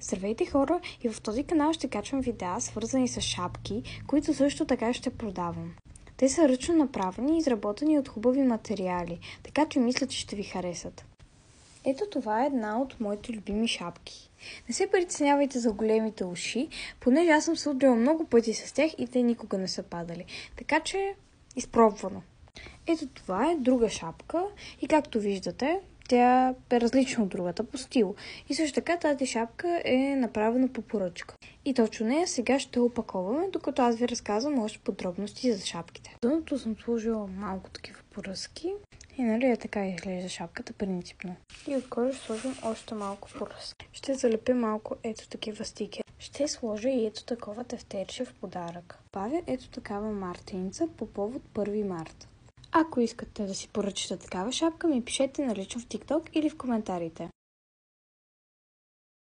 Здравейте хора, и в този канал ще качвам видеа, свързани с шапки, които също така ще продавам. Те са ръчно направени и изработени от хубави материали, така че мисля, че ще ви харесат. Ето това е една от моите любими шапки. Не се притеснявайте за големите уши, понеже аз съм се удряла много пъти с тях и те никога не са падали. Така че изпробвано. Ето това е друга шапка и както виждате, тя е различна от другата по стил. И също така тази шапка е направена по поръчка. И точно нея сега ще опаковаме, докато аз ви разказвам още подробности за шапките. В дъното съм сложила малко такива поръски. И нали е така изглежда шапката принципно. И отгоре ще сложим още малко поръски. Ще залепя малко ето такива стикери. Ще сложа и ето такова тефтерче в подарък. Бавя ето такава мартеница по повод 1 марта. Ако искате да си поръчате такава шапка, ми пишете налично в TikTok или в коментарите.